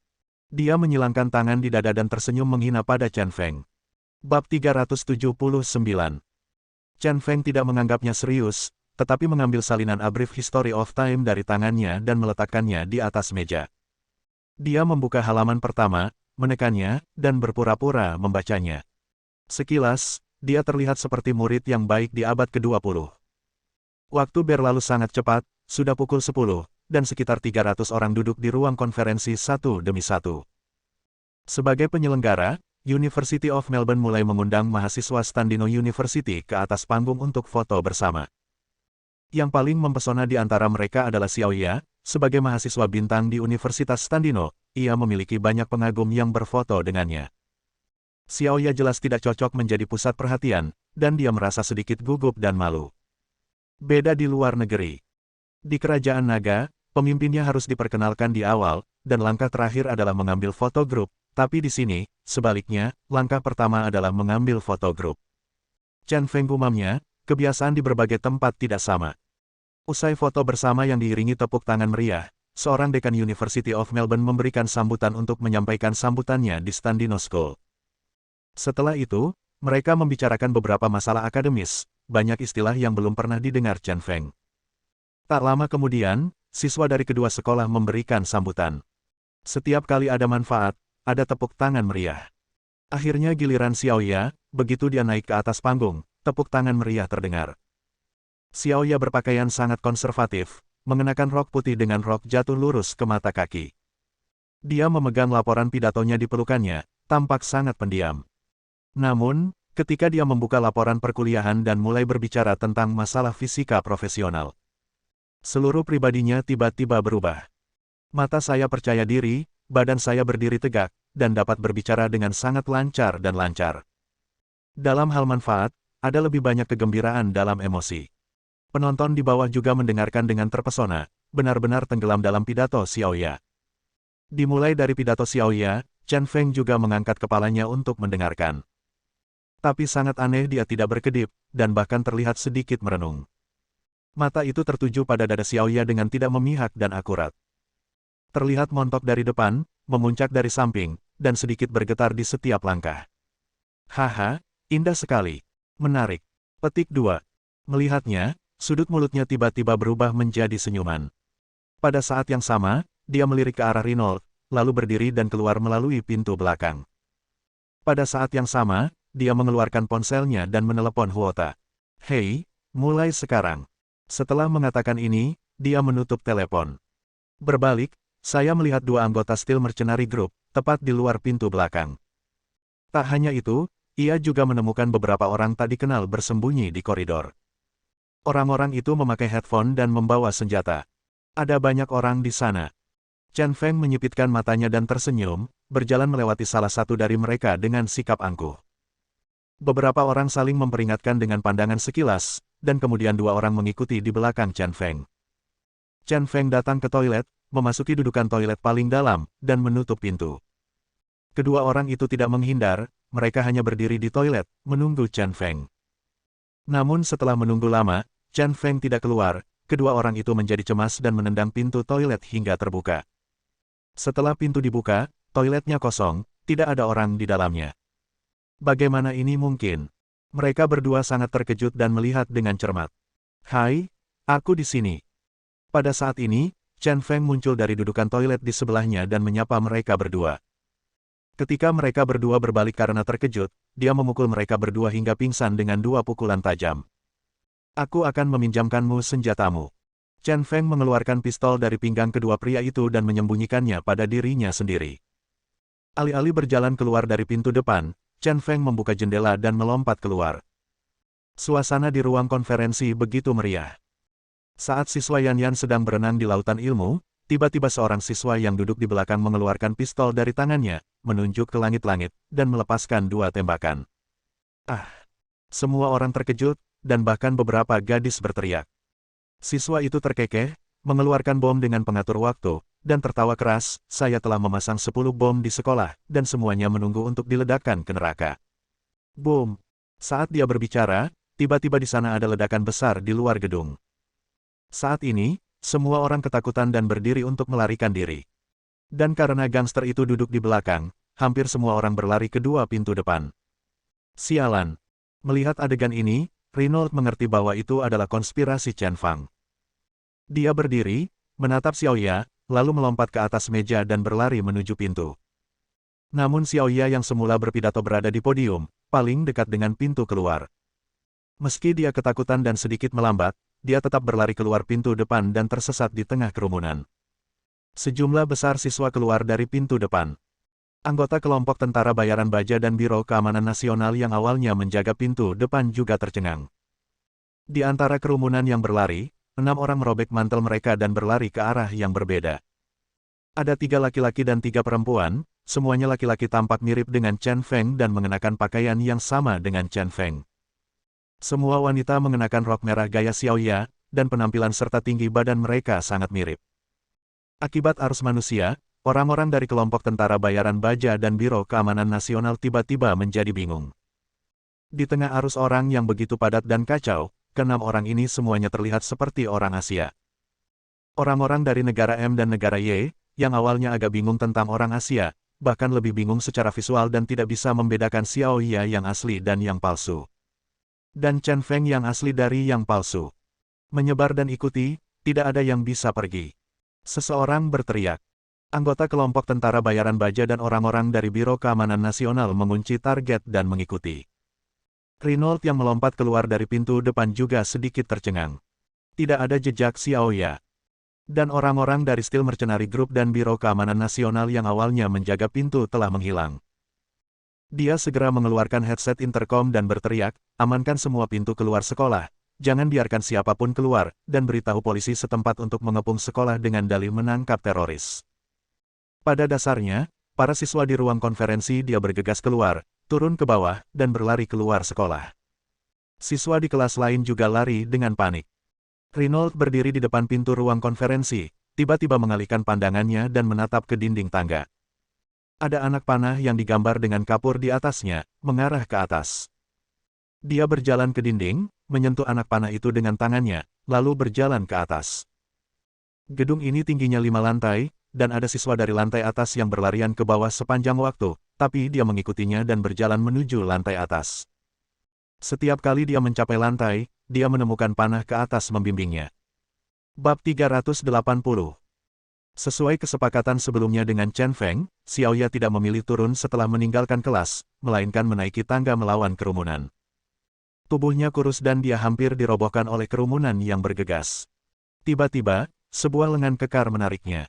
Dia menyilangkan tangan di dada dan tersenyum menghina pada Chen Feng. Bab 379. Chen Feng tidak menganggapnya serius, tetapi mengambil salinan A Brief History of Time dari tangannya dan meletakkannya di atas meja. Dia membuka halaman pertama, menekannya, dan berpura-pura membacanya. Sekilas, dia terlihat seperti murid yang baik di abad ke-20. Waktu berlalu sangat cepat, sudah pukul 10, dan sekitar 300 orang duduk di ruang konferensi satu demi satu. Sebagai penyelenggara, University of Melbourne mulai mengundang mahasiswa Standino University ke atas panggung untuk foto bersama. Yang paling mempesona di antara mereka adalah Xiaoya, sebagai mahasiswa bintang di Universitas Standino, ia memiliki banyak pengagum yang berfoto dengannya. Xiaoya jelas tidak cocok menjadi pusat perhatian, dan dia merasa sedikit gugup dan malu. Beda di luar negeri. Di Kerajaan Naga, pemimpinnya harus diperkenalkan di awal, dan langkah terakhir adalah mengambil foto grup, tapi di sini, sebaliknya, langkah pertama adalah mengambil foto grup. Chen Feng gumamnya, kebiasaan di berbagai tempat tidak sama. Usai foto bersama yang diiringi tepuk tangan meriah, seorang dekan University of Melbourne memberikan sambutan untuk menyampaikan sambutannya di Standino School. Setelah itu, mereka membicarakan beberapa masalah akademis, banyak istilah yang belum pernah didengar Chen Feng. Tak lama kemudian, siswa dari kedua sekolah memberikan sambutan. Setiap kali ada manfaat, ada tepuk tangan meriah. Akhirnya giliran Xiaoya, begitu dia naik ke atas panggung, tepuk tangan meriah terdengar. Xiaoya berpakaian sangat konservatif, mengenakan rok putih dengan rok jatuh lurus ke mata kaki. Dia memegang laporan pidatonya di pelukannya, tampak sangat pendiam. Namun, ketika dia membuka laporan perkuliahan dan mulai berbicara tentang masalah fisika profesional, seluruh pribadinya tiba-tiba berubah. Mata saya percaya diri, badan saya berdiri tegak, dan dapat berbicara dengan sangat lancar dan lancar. Dalam hal manfaat, ada lebih banyak kegembiraan dalam emosi. Penonton di bawah juga mendengarkan dengan terpesona, benar-benar tenggelam dalam pidato Xiaoya. Dimulai dari pidato Xiaoya, Chen Feng juga mengangkat kepalanya untuk mendengarkan. Tapi sangat aneh dia tidak berkedip, dan bahkan terlihat sedikit merenung. Mata itu tertuju pada dada Xiaoya dengan tidak memihak dan akurat. Terlihat montok dari depan, memuncak dari samping, dan sedikit bergetar di setiap langkah. Haha, indah sekali. Menarik. Petik 2. Melihatnya, sudut mulutnya tiba-tiba berubah menjadi senyuman. Pada saat yang sama, dia melirik ke arah Renault, lalu berdiri dan keluar melalui pintu belakang. Pada saat yang sama, dia mengeluarkan ponselnya dan menelepon Huota. Hei, mulai sekarang. Setelah mengatakan ini, dia menutup telepon. Berbalik, saya melihat dua anggota Steel Mercenary Group, tepat di luar pintu belakang. Tak hanya itu, ia juga menemukan beberapa orang tak dikenal bersembunyi di koridor. Orang-orang itu memakai headphone dan membawa senjata. Ada banyak orang di sana. Chen Feng menyipitkan matanya dan tersenyum, berjalan melewati salah satu dari mereka dengan sikap angkuh. Beberapa orang saling memperingatkan dengan pandangan sekilas, dan kemudian dua orang mengikuti di belakang Chen Feng. Chen Feng datang ke toilet, memasuki dudukan toilet paling dalam, dan menutup pintu. Kedua orang itu tidak menghindar, mereka hanya berdiri di toilet, menunggu Chen Feng. Namun setelah menunggu lama, Chen Feng tidak keluar, kedua orang itu menjadi cemas dan menendang pintu toilet hingga terbuka. Setelah pintu dibuka, toiletnya kosong, tidak ada orang di dalamnya. Bagaimana ini mungkin? Mereka berdua sangat terkejut dan melihat dengan cermat. Hai, aku di sini. Pada saat ini, Chen Feng muncul dari dudukan toilet di sebelahnya dan menyapa mereka berdua. Ketika mereka berdua berbalik karena terkejut, dia memukul mereka berdua hingga pingsan dengan dua pukulan tajam. Aku akan meminjamkanmu senjatamu. Chen Feng mengeluarkan pistol dari pinggang kedua pria itu dan menyembunyikannya pada dirinya sendiri. Alih-alih berjalan keluar dari pintu depan, Chen Feng membuka jendela dan melompat keluar. Suasana di ruang konferensi begitu meriah. Saat siswa Yan sedang berenang di lautan ilmu, tiba-tiba seorang siswa yang duduk di belakang mengeluarkan pistol dari tangannya, menunjuk ke langit-langit, dan melepaskan dua tembakan. Ah! Semua orang terkejut, dan bahkan beberapa gadis berteriak. Siswa itu terkekeh, mengeluarkan bom dengan pengatur waktu, dan tertawa keras, saya telah memasang 10 bom di sekolah, dan semuanya menunggu untuk diledakkan ke neraka. Boom! Saat dia berbicara, tiba-tiba di sana ada ledakan besar di luar gedung. Saat ini, semua orang ketakutan dan berdiri untuk melarikan diri. Dan karena gangster itu duduk di belakang, hampir semua orang berlari ke dua pintu depan. Sialan! Melihat adegan ini, Renault mengerti bahwa itu adalah konspirasi Chen Feng. Dia berdiri, menatap Xiaoya, lalu melompat ke atas meja dan berlari menuju pintu. Namun Xiaoya yang semula berpidato berada di podium, paling dekat dengan pintu keluar. Meski dia ketakutan dan sedikit melambat, dia tetap berlari keluar pintu depan dan tersesat di tengah kerumunan. Sejumlah besar siswa keluar dari pintu depan. Anggota kelompok tentara bayaran baja dan Biro Keamanan Nasional yang awalnya menjaga pintu depan juga tercengang. Di antara kerumunan yang berlari, 6 orang merobek mantel mereka dan berlari ke arah yang berbeda. Ada 3 laki-laki dan 3 perempuan, semuanya laki-laki tampak mirip dengan Chen Feng dan mengenakan pakaian yang sama dengan Chen Feng. Semua wanita mengenakan rok merah gaya Xiaoya, dan penampilan serta tinggi badan mereka sangat mirip. Akibat arus manusia, orang-orang dari kelompok tentara bayaran baja dan Biro Keamanan Nasional tiba-tiba menjadi bingung. Di tengah arus orang yang begitu padat dan kacau, ke-6 orang ini semuanya terlihat seperti orang Asia. Orang-orang dari negara M dan negara Y, yang awalnya agak bingung tentang orang Asia, bahkan lebih bingung secara visual dan tidak bisa membedakan Xiaoya yang asli dan yang palsu. Dan Chen Feng yang asli dari yang palsu. Menyebar dan ikuti, tidak ada yang bisa pergi. Seseorang berteriak. Anggota kelompok tentara bayaran baja dan orang-orang dari Biro Keamanan Nasional mengunci target dan mengikuti. Renault yang melompat keluar dari pintu depan juga sedikit tercengang. Tidak ada jejak Xiaoya. Dan orang-orang dari Steel Mercenary Group dan Biro Keamanan Nasional yang awalnya menjaga pintu telah menghilang. Dia segera mengeluarkan headset intercom dan berteriak, amankan semua pintu keluar sekolah, jangan biarkan siapapun keluar, dan beritahu polisi setempat untuk mengepung sekolah dengan dalih menangkap teroris. Pada dasarnya, para siswa di ruang konferensi dia bergegas keluar, turun ke bawah, dan berlari keluar sekolah. Siswa di kelas lain juga lari dengan panik. Renault berdiri di depan pintu ruang konferensi, tiba-tiba mengalihkan pandangannya dan menatap ke dinding tangga. Ada anak panah yang digambar dengan kapur di atasnya, mengarah ke atas. Dia berjalan ke dinding, menyentuh anak panah itu dengan tangannya, lalu berjalan ke atas. Gedung ini tingginya 5 lantai, dan ada siswa dari lantai atas yang berlarian ke bawah sepanjang waktu, tapi dia mengikutinya dan berjalan menuju lantai atas. Setiap kali dia mencapai lantai, dia menemukan panah ke atas membimbingnya. Bab 380. Sesuai kesepakatan sebelumnya dengan Chen Feng, Xiaoya tidak memilih turun setelah meninggalkan kelas, melainkan menaiki tangga melawan kerumunan. Tubuhnya kurus dan dia hampir dirobohkan oleh kerumunan yang bergegas. Tiba-tiba, sebuah lengan kekar menariknya.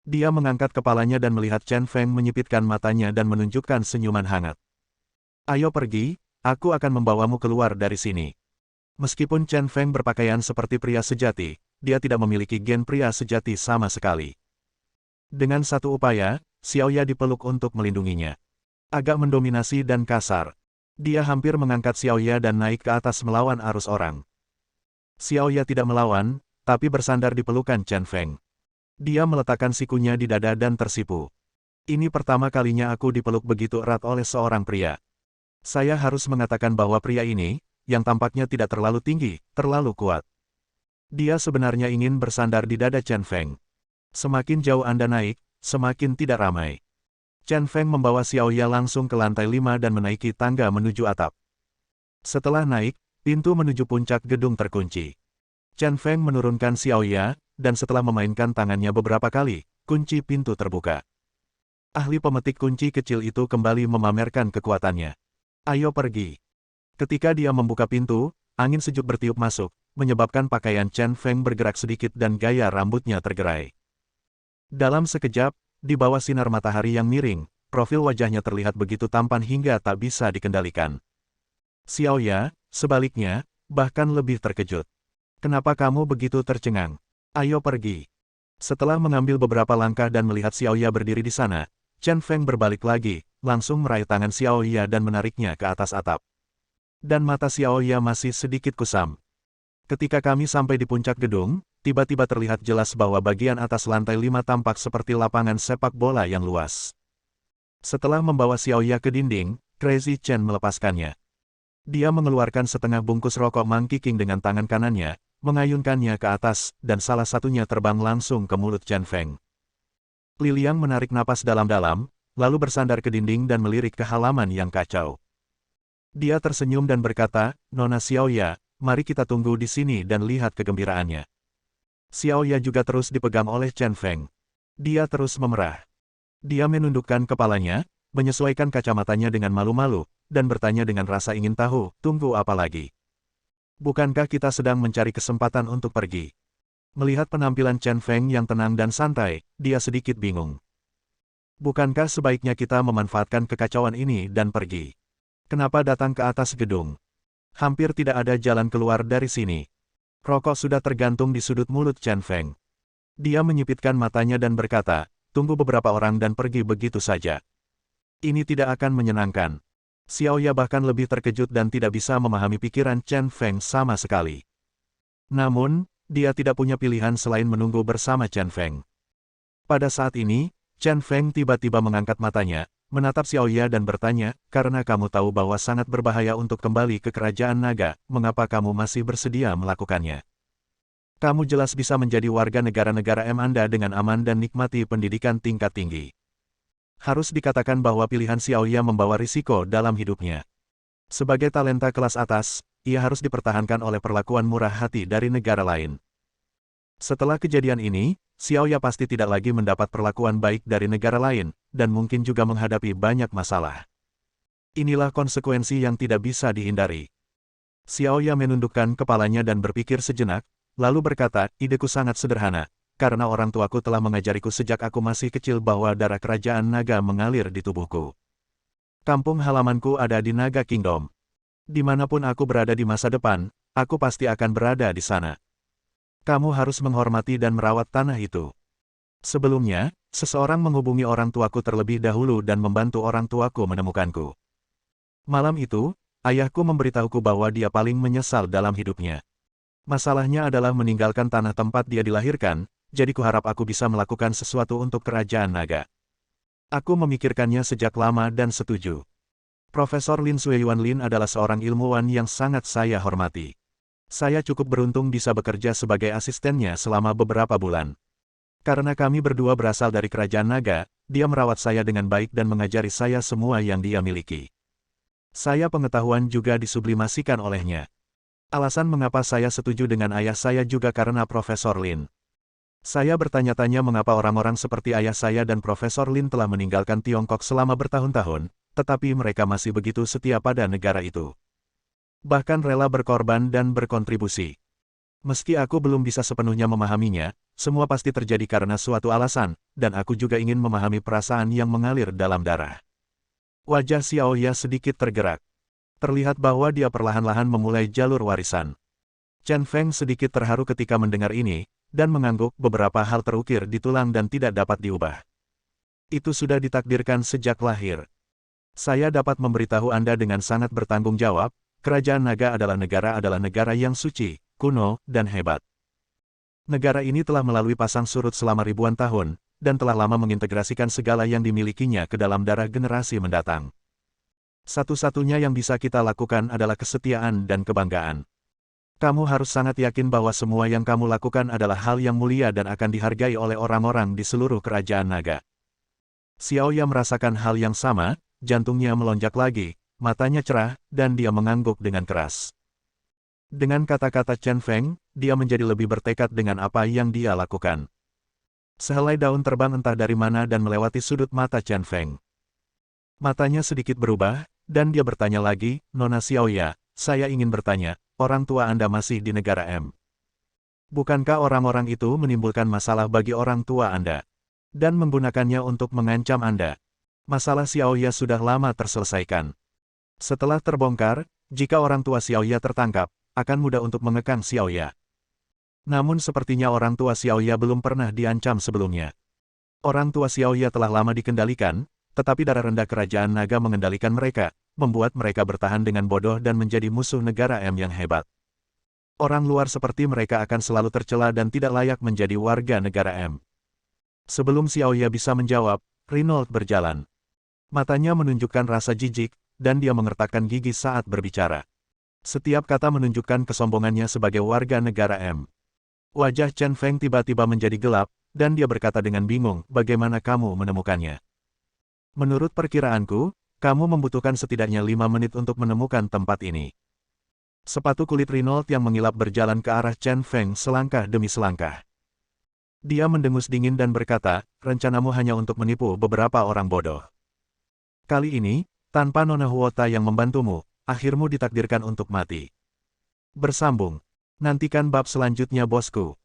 Dia mengangkat kepalanya dan melihat Chen Feng menyipitkan matanya dan menunjukkan senyuman hangat. Ayo pergi, aku akan membawamu keluar dari sini. Meskipun Chen Feng berpakaian seperti pria sejati, dia tidak memiliki gen pria sejati sama sekali. Dengan satu upaya, Xiaoya dipeluk untuk melindunginya. Agak mendominasi dan kasar. Dia hampir mengangkat Xiaoya dan naik ke atas melawan arus orang. Xiaoya tidak melawan, tapi bersandar di pelukan Chen Feng. Dia meletakkan sikunya di dada dan tersipu. Ini pertama kalinya aku dipeluk begitu erat oleh seorang pria. Saya harus mengatakan bahwa pria ini, yang tampaknya tidak terlalu tinggi, terlalu kuat. Dia sebenarnya ingin bersandar di dada Chen Feng. Semakin jauh Anda naik, semakin tidak ramai. Chen Feng membawa Xiaoya langsung ke lantai 5 dan menaiki tangga menuju atap. Setelah naik, pintu menuju puncak gedung terkunci. Chen Feng menurunkan Xiaoya, dan setelah memainkan tangannya beberapa kali, kunci pintu terbuka. Ahli pemetik kunci kecil itu kembali memamerkan kekuatannya. Ayo pergi. Ketika dia membuka pintu, angin sejuk bertiup masuk, menyebabkan pakaian Chen Feng bergerak sedikit dan gaya rambutnya tergerai. Dalam sekejap, di bawah sinar matahari yang miring, profil wajahnya terlihat begitu tampan hingga tak bisa dikendalikan. Xiaoya, sebaliknya, bahkan lebih terkejut. Kenapa kamu begitu tercengang? Ayo pergi. Setelah mengambil beberapa langkah dan melihat Xiaoya berdiri di sana, Chen Feng berbalik lagi, langsung meraih tangan Xiaoya dan menariknya ke atas atap. Dan mata Xiaoya masih sedikit kusam. Ketika kami sampai di puncak gedung, tiba-tiba terlihat jelas bahwa bagian atas lantai 5 tampak seperti lapangan sepak bola yang luas. Setelah membawa Xiaoya ke dinding, Crazy Chen melepaskannya. Dia mengeluarkan setengah bungkus rokok Monkey King dengan tangan kanannya, mengayunkannya ke atas, dan salah satunya terbang langsung ke mulut Chen Feng. Li Liang menarik napas dalam-dalam, lalu bersandar ke dinding dan melirik ke halaman yang kacau. Dia tersenyum dan berkata, Nona Xiaoya, mari kita tunggu di sini dan lihat kegembiraannya. Xiaoya juga terus dipegang oleh Chen Feng. Dia terus memerah. Dia menundukkan kepalanya, menyesuaikan kacamatanya dengan malu-malu, dan bertanya dengan rasa ingin tahu, tunggu apa lagi? Bukankah kita sedang mencari kesempatan untuk pergi? Melihat penampilan Chen Feng yang tenang dan santai, dia sedikit bingung. Bukankah sebaiknya kita memanfaatkan kekacauan ini dan pergi? Kenapa datang ke atas gedung? Hampir tidak ada jalan keluar dari sini. Rokok sudah tergantung di sudut mulut Chen Feng. Dia menyipitkan matanya dan berkata, tunggu beberapa orang dan pergi begitu saja. Ini tidak akan menyenangkan. Xiaoya bahkan lebih terkejut dan tidak bisa memahami pikiran Chen Feng sama sekali. Namun, dia tidak punya pilihan selain menunggu bersama Chen Feng. Pada saat ini, Chen Feng tiba-tiba mengangkat matanya, menatap Xiaoya dan bertanya, karena kamu tahu bahwa sangat berbahaya untuk kembali ke kerajaan naga, mengapa kamu masih bersedia melakukannya? Kamu jelas bisa menjadi warga negara-negara Anda dengan aman dan nikmati pendidikan tingkat tinggi. Harus dikatakan bahwa pilihan Xiaoya membawa risiko dalam hidupnya. Sebagai talenta kelas atas, ia harus dipertahankan oleh perlakuan murah hati dari negara lain. Setelah kejadian ini, Xiaoya pasti tidak lagi mendapat perlakuan baik dari negara lain, dan mungkin juga menghadapi banyak masalah. Inilah konsekuensi yang tidak bisa dihindari. Xiaoya menundukkan kepalanya dan berpikir sejenak, lalu berkata, ideku sangat sederhana, karena orang tuaku telah mengajariku sejak aku masih kecil bahwa darah kerajaan naga mengalir di tubuhku. Kampung halamanku ada di Naga Kingdom. Dimanapun aku berada di masa depan, aku pasti akan berada di sana. Kamu harus menghormati dan merawat tanah itu. Sebelumnya, seseorang menghubungi orang tuaku terlebih dahulu dan membantu orang tuaku menemukanku. Malam itu, ayahku memberitahuku bahwa dia paling menyesal dalam hidupnya. Masalahnya adalah meninggalkan tanah tempat dia dilahirkan, jadi kuharap aku bisa melakukan sesuatu untuk kerajaan naga. Aku memikirkannya sejak lama dan setuju. Profesor Lin Sueyuan Lin adalah seorang ilmuwan yang sangat saya hormati. Saya cukup beruntung bisa bekerja sebagai asistennya selama beberapa bulan. Karena kami berdua berasal dari kerajaan naga, dia merawat saya dengan baik dan mengajari saya semua yang dia miliki. Saya pengetahuan juga disublimasikan olehnya. Alasan mengapa saya setuju dengan ayah saya juga karena Profesor Lin. Saya bertanya-tanya mengapa orang-orang seperti ayah saya dan Profesor Lin telah meninggalkan Tiongkok selama bertahun-tahun, tetapi mereka masih begitu setia pada negara itu. Bahkan rela berkorban dan berkontribusi. Meski aku belum bisa sepenuhnya memahaminya, semua pasti terjadi karena suatu alasan, dan aku juga ingin memahami perasaan yang mengalir dalam darah. Wajah Xiaoya sedikit tergerak. Terlihat bahwa dia perlahan-lahan memulai jalur warisan. Chen Feng sedikit terharu ketika mendengar ini, dan mengangguk beberapa hal terukir di tulang dan tidak dapat diubah. Itu sudah ditakdirkan sejak lahir. Saya dapat memberitahu Anda dengan sangat bertanggung jawab, Kerajaan Naga adalah negara yang suci, kuno, dan hebat. Negara ini telah melalui pasang surut selama ribuan tahun, dan telah lama mengintegrasikan segala yang dimilikinya ke dalam darah generasi mendatang. Satu-satunya yang bisa kita lakukan adalah kesetiaan dan kebanggaan. Kamu harus sangat yakin bahwa semua yang kamu lakukan adalah hal yang mulia dan akan dihargai oleh orang-orang di seluruh Kerajaan Naga. Xiaoya merasakan hal yang sama, jantungnya melonjak lagi, matanya cerah, dan dia mengangguk dengan keras. Dengan kata-kata Chen Feng, dia menjadi lebih bertekad dengan apa yang dia lakukan. Sehelai daun terbang entah dari mana dan melewati sudut mata Chen Feng. Matanya sedikit berubah, dan dia bertanya lagi, Nona Xiaoya, saya ingin bertanya, orang tua Anda masih di negara M. Bukankah orang-orang itu menimbulkan masalah bagi orang tua Anda? Dan menggunakannya untuk mengancam Anda? Masalah Xiaoya sudah lama terselesaikan. Setelah terbongkar, jika orang tua Xiaoya tertangkap, akan mudah untuk mengekang Xiaoya. Namun sepertinya orang tua Xiaoya belum pernah diancam sebelumnya. Orang tua Xiaoya telah lama dikendalikan, tetapi darah rendah Kerajaan Naga mengendalikan mereka, membuat mereka bertahan dengan bodoh dan menjadi musuh negara M yang hebat. Orang luar seperti mereka akan selalu tercela dan tidak layak menjadi warga negara M. Sebelum Xiaoya bisa menjawab, Renault berjalan. Matanya menunjukkan rasa jijik, dan dia mengertakkan gigi saat berbicara. Setiap kata menunjukkan kesombongannya sebagai warga negara M. Wajah Chen Feng tiba-tiba menjadi gelap, dan dia berkata dengan bingung, bagaimana kamu menemukannya? Menurut perkiraanku, kamu membutuhkan setidaknya 5 menit untuk menemukan tempat ini. Sepatu kulit Renault yang mengilap berjalan ke arah Chen Feng selangkah demi selangkah. Dia mendengus dingin dan berkata, rencanamu hanya untuk menipu beberapa orang bodoh. Kali ini, tanpa Nona Huota yang membantumu, akhirmu ditakdirkan untuk mati. Bersambung. Nantikan bab selanjutnya bosku.